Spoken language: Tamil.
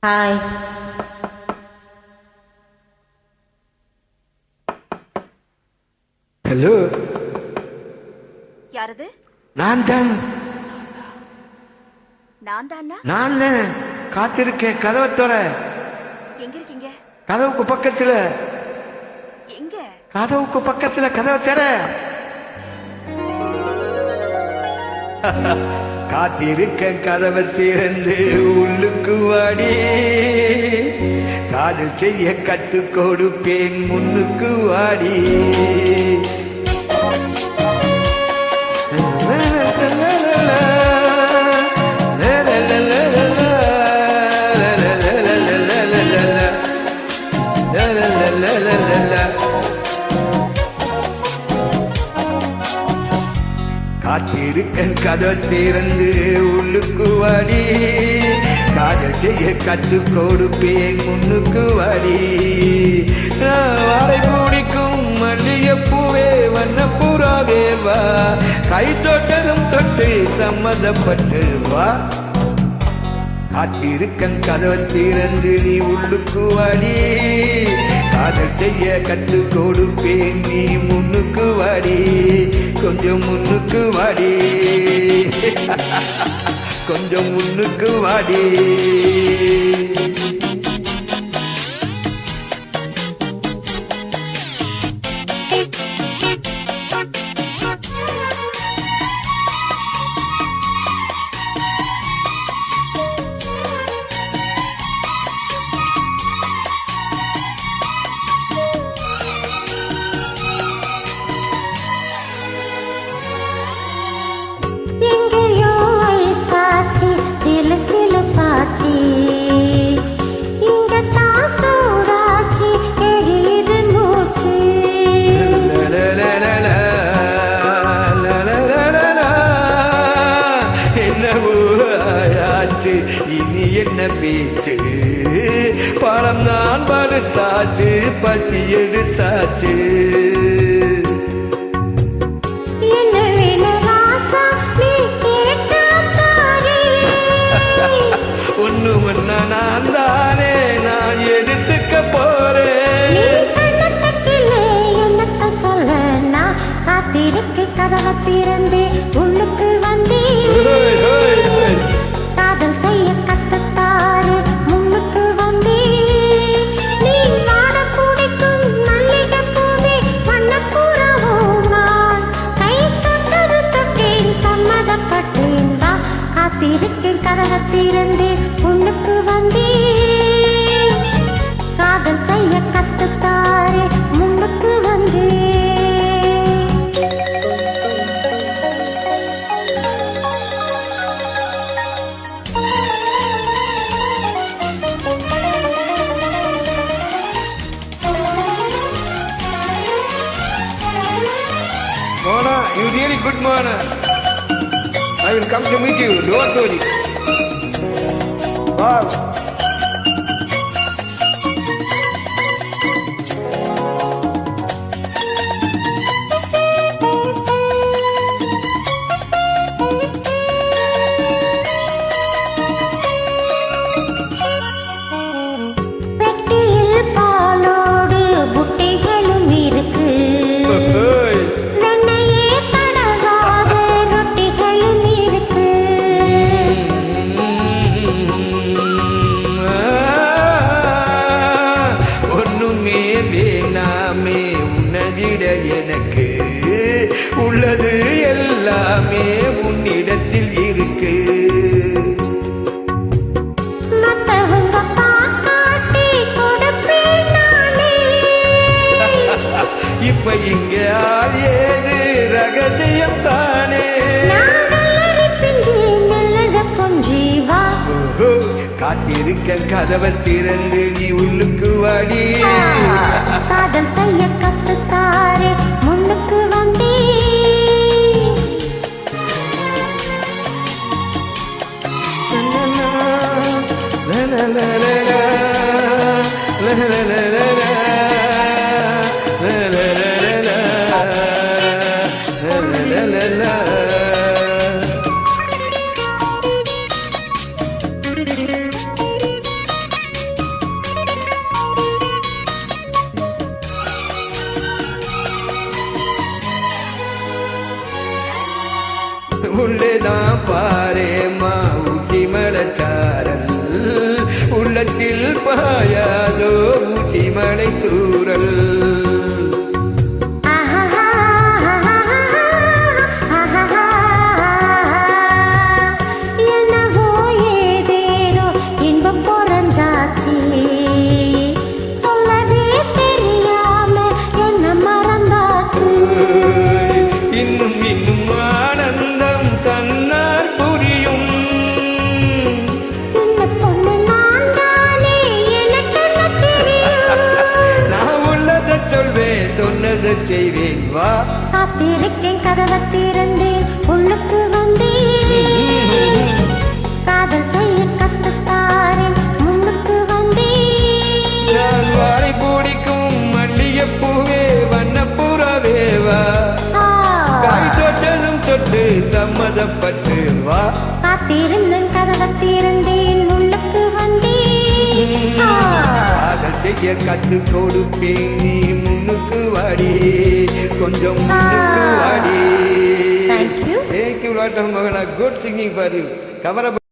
ஹாய். ஹலோ, யாரது? நான் தான். நான் தானா? நான் தான் காத்திருக்கேன். கதவை தர. எங்க இருக்கீங்க? கதவுக்கு பக்கத்துல. எங்க? கதவுக்கு பக்கத்துல கதவை தர. காத்திருக்கேன். கதவை திறந்து உள்ளுக்கு வாடி. காதல் செய்ய கத்து கொடுப்பேன் முன்னுக்கு வாடி. காத்திருக்கேன். கதை திறந்து உள்ளுக்கு வாடி. காதல் செய்ய கத்து கொடுப்பேன் முன்னுக்கு வாடி. வாடை பிடிக்கும் மல்லிகைப்பூவே வண்ணப்பூராவே வா. கை தொட்டதும் தொட்டு சம்மதப்பட்டு வா. காத்திருக்கேன். கதவை திறந்து நீ உள்ளுக்கு வாடி. காதல் செய்ய கத்து கொடுப்பேன் நீ முன்னுக்கு வாடி. கொஞ்சம் முன்னுக்கு வாடி. கொஞ்சம் முன்னுக்கு வாடி. இனி என்ன பேச்சு? பழம் நான் படுத்தாச்சு, பச்சி எடுத்தாச்சு. ஒண்ணு ஒன்னா நான் தானே நான் எடுத்துக்க போறேன். என்னத்த சொல்ல நான் காத்திருக்கு. கதவை திறந்து உள்ளுக்கு வந்தே. காதல் செய்ய கத்துத்தாரு முன்னுக்கு வந்தே. நீ பாட பிடிக்கும் மல்லிகை பூவே வண்ணப்புறவோ நான். கை தொட்டது தொட்டேன் சம்மதப்பட்டேன் தான். காத்திருக்கேன். கதவை திறந்து உள்ளுக்கு வந்தே. காதல் செய்ய கத்துத்தாரு முன்னுக்கு வந்தே. Mona, you really good, Mona. I will come to meet you. Don't worry. Wow. பெட்டியில் பாலோடு புட்டிகளும் இருக்கு. வெண்ணையே தடவாத ரொட்டிகளும் இருக்கு. ஒண்ணுமே வேணாமே உன்னிட எனக்கு. உள்ளது எல்லாமே உன்னிடத்தில் இருக்கு. மத்தவங்க பாக்காட்டி கொடுப்பேன் நானே. இப்ப இங்க ஆள் ஏது ரகசியம் தானே. காத்திருக்க கதவை திறந்து நீ உள்ளுக்கு வாடி. காதல் செய்ய கத்துத்தாரு முன்னுக்கு வந்தே. சாரல் உள்ளத்தில் பாயாதோ ஊசி மலை தூரல் என்னவோ ஏதேனோ இன்பம் பொறஞ்சாச்சு சொல்லவே தெரியாம என்ன மறந்தாச்சு இன்னும் இன்னும் ஆனந்தம் தன்னால் புரியும் சின்ன பொண்ணு நான் தானே எனக்கு என்ன தெரியும் நான் உள்ளதை சொல்வேன் சொன்னதை செய்வேன் வா காத்திருக்கேன் கதவை திறந்தேன் உள்ளுக்கு வந்தேன் காதல் செய்ய கத்துத்தாரேன் முன்னுக்கு வந்தேன் நான் வாரை பிடிக்கும் மல்லிகைப்பூவே வண்ணப்புறவே வா காய் தொட்டதும் தொட்டு சம்மதப்பட்டு வா காத்திருந்தேன் கதவை திறந்தேன் உள்ளுக்கு வந்தேன் காதல் செய்ய கத்து கொடுப்பேன் நீ முன்னுக்கு வாடி கொஞ்சம் முன்னுக்கு வாடி Thank you. Thank you, lot of Mohana. Good singing for you. Cover up.